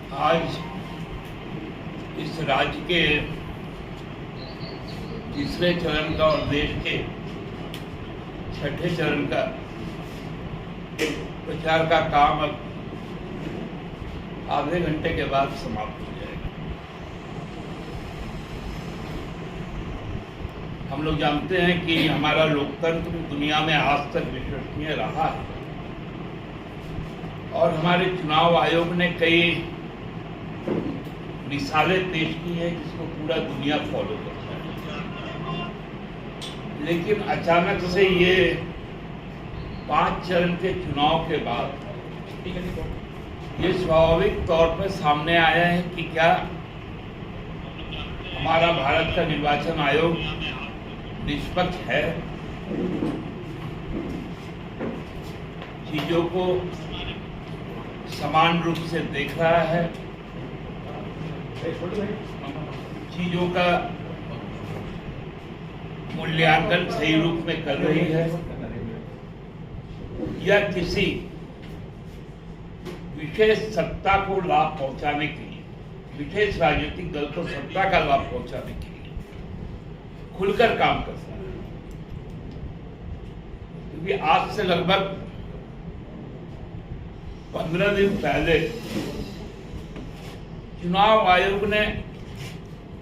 आज इस राज्य के तीसरे चरण का और देश के छठे चरण का प्रचार का काम अब आधे घंटे के बाद समाप्त हो जाएगा। हम लोग जानते हैं कि हमारा लोकतंत्र दुनिया में आज तक विश्वसनीय रहा है और हमारे चुनाव आयोग ने कई मिसालें पेश की हैं जिसको पूरा दुनिया फॉलो करता है। लेकिन अचानक से ये 5 चरण के चुनाव के बाद ये स्वाभाविक तौर पर सामने आया है कि क्या हमारा भारत का निर्वाचन आयोग निष्पक्ष है, चीजों को समान रूप से देख रहा है, चीजों का मूल्यांकन सही रूप में कर रही है, या किसी विशेष सत्ता को लाभ पहुंचाने के लिए, विशेष राजनीतिक दल को सत्ता का लाभ पहुंचाने के लिए खुलकर काम करता है। क्योंकि आज से लगभग 15 दिन पहले चुनाव आयोग ने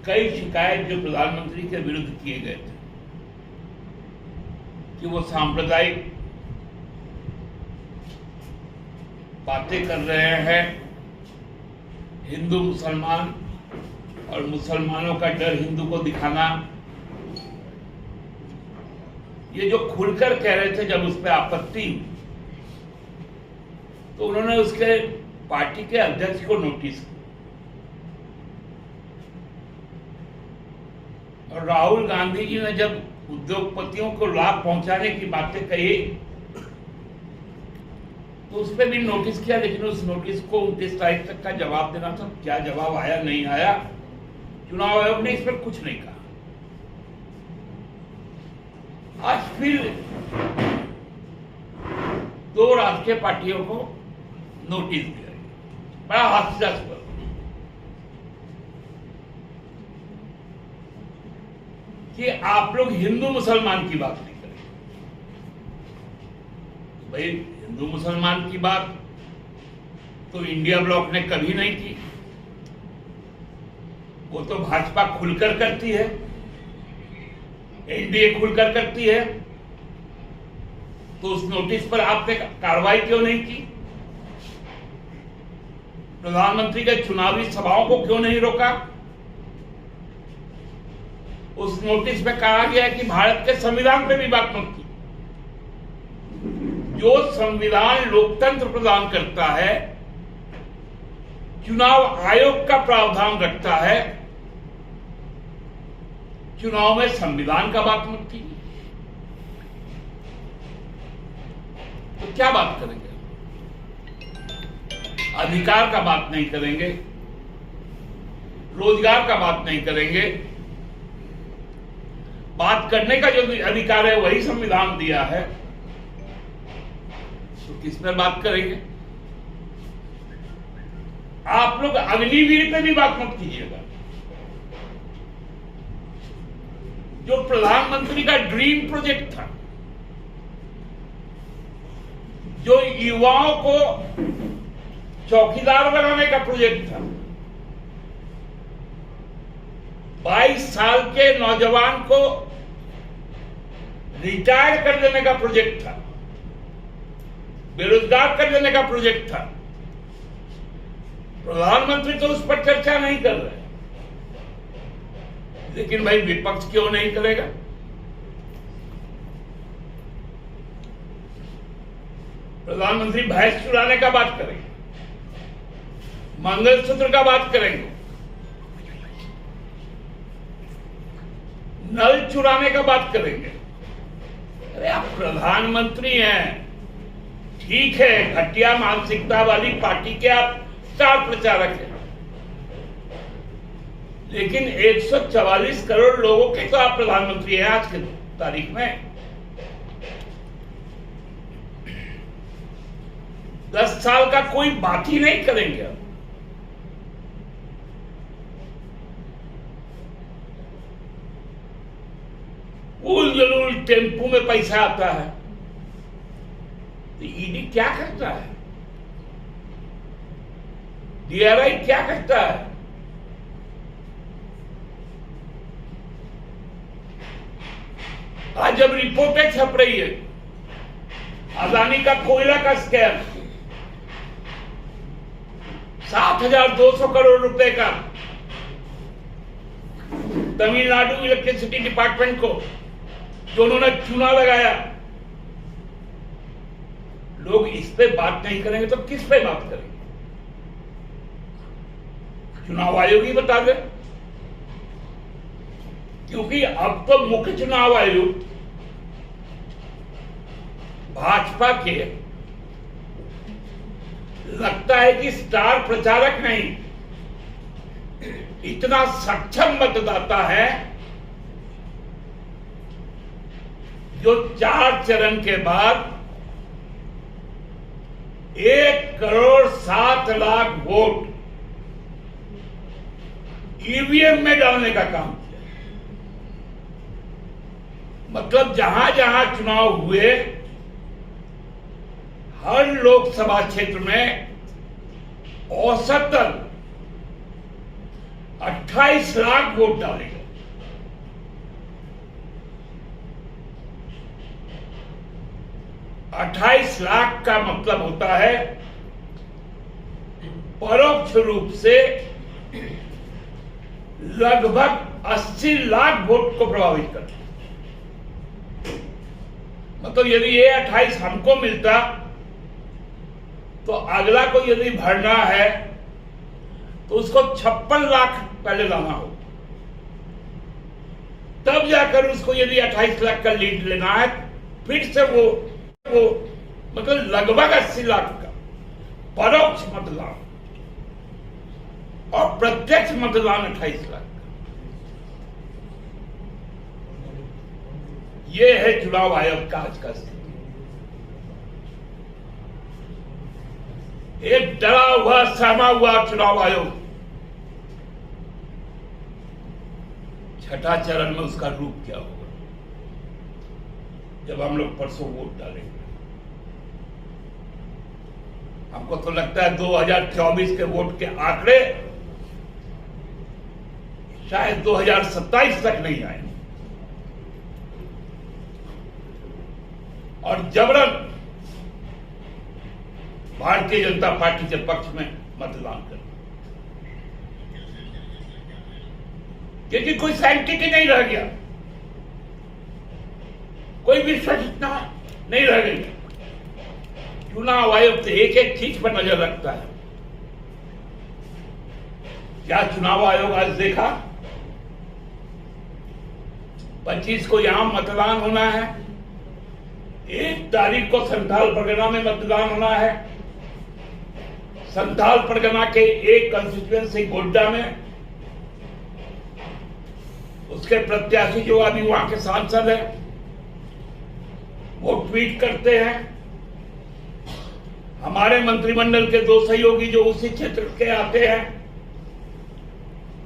कई शिकायत जो प्रधानमंत्री के विरुद्ध किए गए थे कि वो सांप्रदायिक बातें कर रहे हैं, हिंदू मुसलमान और मुसलमानों का डर हिंदू को दिखाना, ये जो खुलकर कह रहे थे। जब उस पर आपत्ति तो उन्होंने उसके पार्टी के अध्यक्ष को नोटिस किया और राहुल गांधी जी ने जब उद्योगपतियों को लाभ पहुंचाने की बातें कही तो उस पर भी नोटिस किया, लेकिन उस नोटिस को 29 तारीख तक का जवाब देना था। क्या जवाब आया नहीं आया, चुनाव आयोग ने इस पर कुछ नहीं कहा। आज फिर 2 राष्ट्रीय पार्टियों को नोटिस दिया, बड़ा हास्यास्पद। कि आप लोग हिंदू मुसलमान की बात नहीं करें। भाई हिंदू मुसलमान की बात तो इंडिया ब्लॉक ने कभी नहीं की, वो तो भाजपा खुलकर करती है, एनडीए खुलकर करती है। तो उस नोटिस पर आपने कार्रवाई क्यों नहीं की? प्रधानमंत्री के चुनावी सभाओं को क्यों नहीं रोका? उस नोटिस में कहा गया कि भारत के संविधान पे भी बात मत की। जो संविधान लोकतंत्र प्रदान करता है, चुनाव आयोग का प्रावधान रखता है, चुनाव में संविधान का बात मत की। तो क्या बात करेंगे? अधिकार का बात नहीं करेंगे, रोजगार का बात नहीं करेंगे। बात करने का जो अधिकार है वही संविधान दिया है, तो किस पर बात करेंगे? आप लोग अग्निवीर पे भी बात मत कीजिएगा। जो प्रधानमंत्री का ड्रीम प्रोजेक्ट था, जो युवाओं को चौकीदार बनाने का प्रोजेक्ट था, 22 साल के नौजवान को रिटायर कर देने का प्रोजेक्ट था, बेरोजगार कर देने का प्रोजेक्ट था। प्रधानमंत्री तो उस पर चर्चा नहीं कर रहे, लेकिन भाई विपक्ष क्यों नहीं करेगा? प्रधानमंत्री भैंस चुराने का बात करेंगे, मंगलसूत्र का बात करेंगे, नल चुराने का बात करेंगे। अरे आप प्रधानमंत्री हैं, ठीक है, घटिया मानसिकता वाली पार्टी के आप स्टार प्रचारक हैं, लेकिन 144 करोड़ लोगों के तो आप प्रधानमंत्री हैं आज की तारीख में। 10 साल का कोई बात ही नहीं करेंगे। उल जलूल टेम्पू में पैसा आता है, तो ईडी क्या करता है, डीआरआई क्या करता है? आज जब रिपोर्टें छप रही है अदानी का कोयला का स्कैम, 7,200 करोड़ रुपए का तमिलनाडु इलेक्ट्रिसिटी डिपार्टमेंट को जो उन्होंने चूना लगाया, लोग इस पे बात नहीं करेंगे तो किस पे बात करेंगे? चुनाव आयोग ही बता दे, क्योंकि अब तो मुख्य चुनाव आयुक्त भाजपा के लगता है कि स्टार प्रचारक नहीं, इतना सक्षम मतदाता है जो 4 चरण के बाद 1,07,00,000 वोट ईवीएम में डालने का काम किया। मतलब जहां जहां चुनाव हुए हर लोकसभा क्षेत्र में औसतन 28 लाख वोट डाले गए। $28 लाख का मतलब होता है परोक्ष रूप से लगभग 80 लाख वोट को प्रभावित करता। मतलब यदि ये 28 हमको मिलता तो अगला को यदि भरना है तो उसको 56 लाख पहले लाना हो, तब जाकर उसको यदि 28 लाख का लीड लेना है, फिर से वो मतलब लगभग 80 लाख का परोक्ष मतदान और प्रत्यक्ष मतदान 28 लाख का। ये है चुनाव आयोग का आज का स्थिति। एक डरा हुआ सहमा हुआ चुनाव आयोग, छठा चरण में उसका रूप क्या होगा जब हम लोग परसों वोट डालेंगे। हमको तो लगता है 2024 के वोट के आंकड़े शायद 2027 तक नहीं आए और जबरन भारतीय जनता पार्टी के पक्ष में मतदान कर, क्योंकि कोई सैंक्टिटी नहीं रह गया, कोई विश्वसनीयता नहीं रह गई। चुनाव आयोग तो एक एक चीज पर नजर रखता है। क्या चुनाव आयोग आज देखा 25 को यहां मतदान होना है, 1 तारीख को संथाल परगना में मतदान होना है, संथाल परगना के एक कंस्टिट्यूएंसी गोड्डा में उसके प्रत्याशी जो अभी वहां के सांसद हैं वो ट्वीट करते हैं, हमारे मंत्रिमंडल के 2 सहयोगी जो उसी क्षेत्र के आते हैं,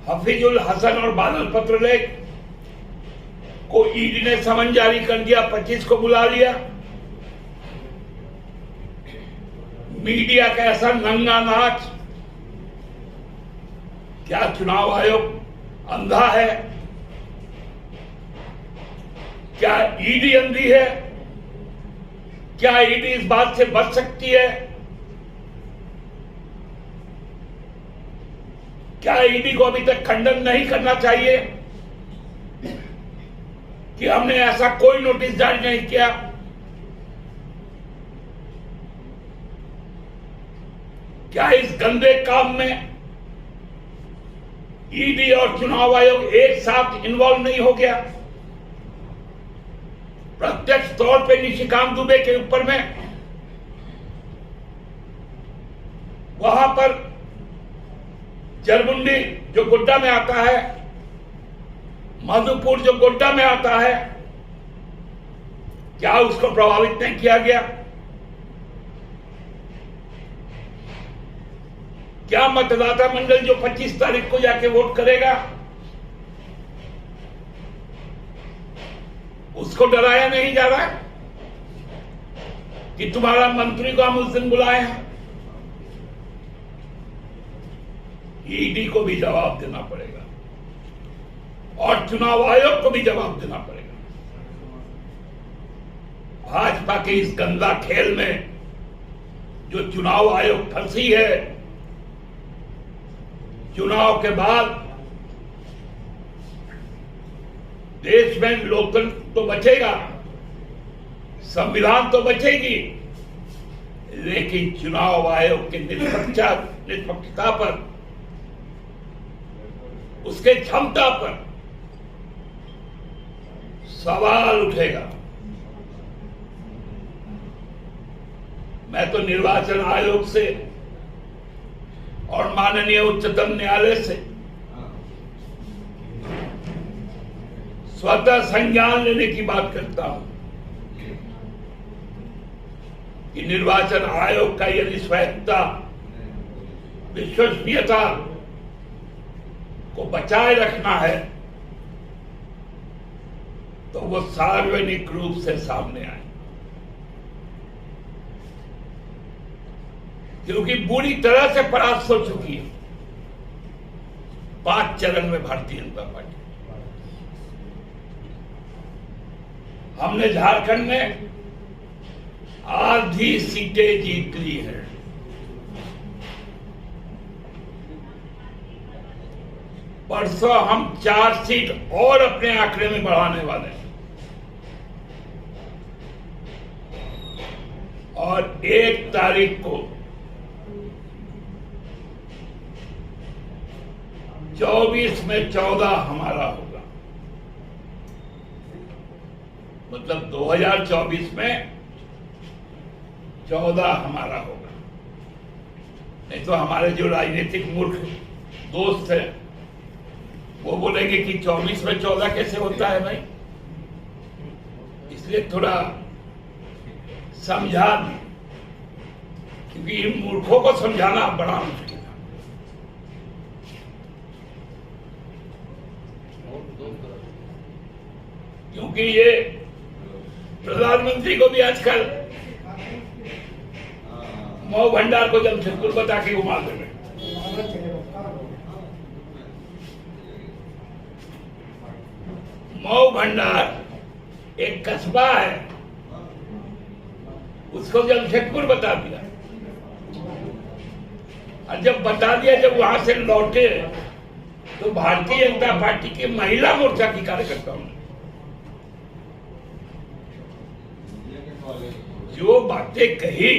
हफीजुल हसन और बादल पत्रलेख को ईडी ने समन जारी कर दिया, 25 को बुला लिया। मीडिया का ऐसा नंगा नाच, क्या चुनाव आयोग अंधा है? क्या ईडी अंधी है? क्या ईडी इस बात से बच सकती है? क्या ईडी को अभी तक खंडन नहीं करना चाहिए कि हमने ऐसा कोई नोटिस जारी नहीं किया? क्या इस गंदे काम में ईडी और चुनाव आयोग एक साथ इन्वॉल्व नहीं हो गया? प्रत्यक्ष तौर पे निशिकांत दुबे के ऊपर में वहां पर जरमुंडी जो गोड्डा में आता है, मधुपुर जो गोड्डा में आता है, क्या उसको प्रभावित नहीं किया गया? क्या मतदाता मंडल जो 25 तारीख को जाके वोट करेगा उसको डराया नहीं जा रहा है कि तुम्हारा मंत्री को हम उस दिन बुलाए हैं। ईडी को भी जवाब देना पड़ेगा और चुनाव आयोग को भी जवाब देना पड़ेगा। भाजपा के इस गंदा खेल में जो चुनाव आयोग फंसी है, चुनाव के बाद देश में लोकतंत्र तो बचेगा, संविधान तो बचेगी, लेकिन चुनाव आयोग की निष्पक्षता पर, उसके क्षमता पर सवाल उठेगा। मैं तो निर्वाचन आयोग से और माननीय उच्चतम न्यायालय से स्वतः संज्ञान लेने की बात करता हूं कि निर्वाचन आयोग का यदि स्वायत्तता, विश्वसनीयता को बचाए रखना है तो वो सार्वजनिक रूप से सामने आए, क्योंकि बुरी तरह से परास्त हो चुकी है 5 चरण में भारतीय जनता पार्टी। हमने झारखंड में आधी सीटें जीत ली हैं। परसों हम 4 सीट और अपने आंकड़े में बढ़ाने वाले हैं और 1 तारीख को 24 में 14 हमारा होगा। मतलब 2024 में 14 हमारा होगा। नहीं तो हमारे जो राजनीतिक मूर्ख दोस्त हैं वो बोलेंगे कि 24 में 14 कैसे होता है भाई। इसलिए थोड़ा समझा, क्योंकि इन मूर्खों को समझाना बड़ा मुश्किल है। क्योंकि ये प्रधानमंत्री को भी आजकल मऊ भंडार को जमशेदपुर बता के घुमा दे रहे। मऊ भंडार एक कस्बा है, उसको जमशेदपुर बता दिया। और जब बता दिया, जब वहां से लौटे तो भारतीय जनता पार्टी के महिला मोर्चा की कार्यकर्ताओं ने जो बातें कही,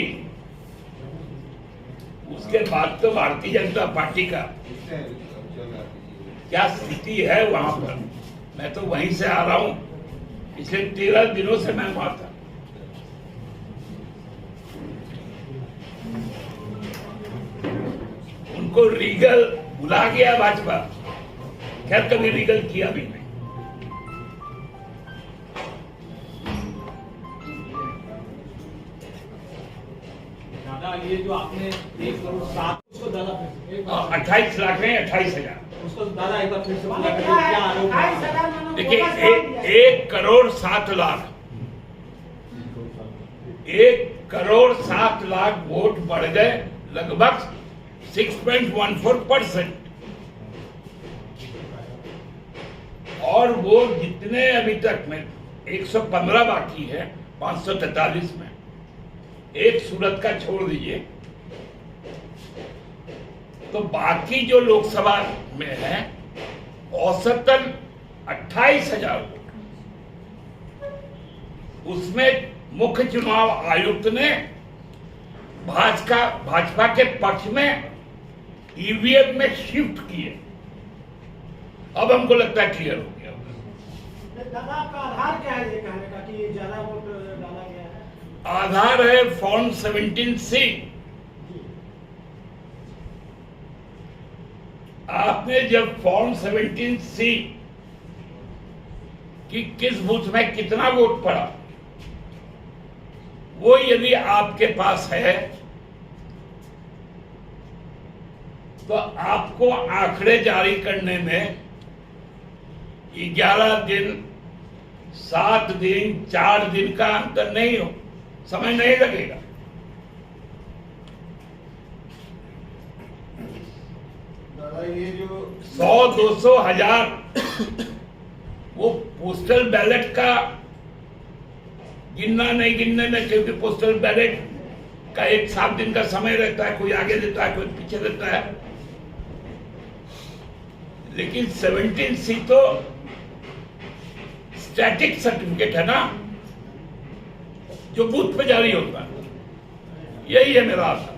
उसके बाद तो भारतीय जनता पार्टी का क्या स्थिति है वहां पर। मैं तो वहीं से आ रहा हूं, पिछले 13 दिनों से मैं वहां था। उनको रीगल बुला गया भाजपा, खैर कभी रीगल किया भी नहीं। ये जो आपने 1 करोड़ 7 उसको दादा 28 लाख में 28,000 उसको दादा एक बार फिर से पूरा करिए, क्या आरोप है? देखिए 1 करोड़ 7 लाख 1 करोड़ 7 लाख वोट बढ़ गए, लगभग 6.14%। और वो जितने अभी तक में 115 बाकी है 543 में, एक सूरत का छोड़ दीजिए, तो बाकी जो लोकसभा में है औसतन 28,000 वोट। उसमें मुख्य चुनाव आयुक्त ने भाजपा के पक्ष में ईवीएम में शिफ्ट किए। अब हमको लगता है क्लियर हो गया। दादा आपका आधार क्या है ये कहने का कि ज्यादा वोट डाला गया है? आधार है फॉर्म 17C। आपने जब फॉर्म 17C कि किस बूथ में कितना वोट पड़ा, वो यदि आपके पास है तो आपको आंकड़े जारी करने में 11 दिन 7 दिन 4 दिन का अंतर नहीं हो, समय नहीं लगेगा। दादा ये जो 100-200 हजार वो पोस्टल बैलेट का गिनना नहीं गिनने में, क्योंकि पोस्टल बैलेट का 1-7 दिन का समय रहता है, कोई आगे देता है कोई पीछे देता है। लेकिन 17C तो स्टैटिक सर्टिफिकेट है ना, जो बूथ पे जारी होता है। यही है मेरा आशा।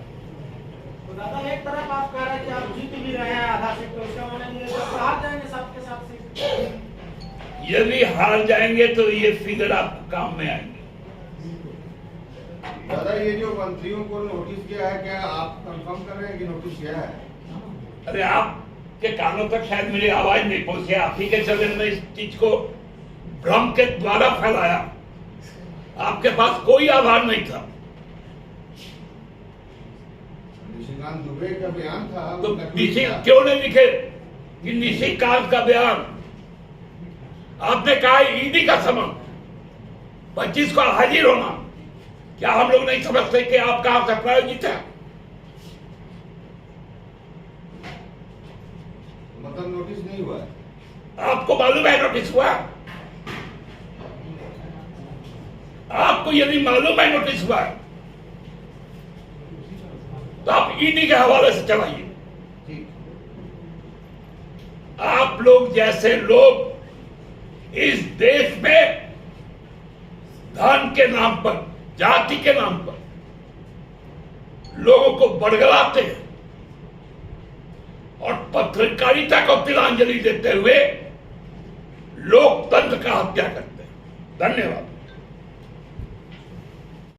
तो दादा एक तरफ आप कह रहे हैं कि आप जीत भी रहे हैं आधा सीट, तो इसका मतलब ये जब हार जाएंगे सबके साथ सीट। यदि हार जाएंगे तो ये फिगर आपको काम में आएंगे। दादा ये जो मंत्रियों को नोटिस किया है, क्या आप कंफर्म कर रहे हैं कि नोटिस किया है? अरे आपके कानों तक शायद मेरी आवाज नहीं पहुंची, आप ही के चलने में इस चीज को भ्रम के द्वारा फैलाया। आपके पास कोई आधार नहीं था। निशिकांत दुबे का बयान था, तो वो नकली निशी था। क्यों नहीं लिखे कि निशिकांत का बयान? आपने कहा ईडी का समन 25 को हाजिर होना। क्या हम लोग नहीं समझते कि आप कहां से प्रायोजित है? मतलब नोटिस नहीं हुआ है? आपको मालूम है नोटिस हुआ? आपको यदि मालूम है नोटिस हुआ है तो आप ईडी के हवाले से चलाइए। ठीक। आप लोग जैसे लोग इस देश में धर्म के नाम पर, जाति के नाम पर लोगों को बरगलाते हैं और पत्रकारिता को तिलांजलि देते हुए लोकतंत्र का हत्या करते हैं। धन्यवाद।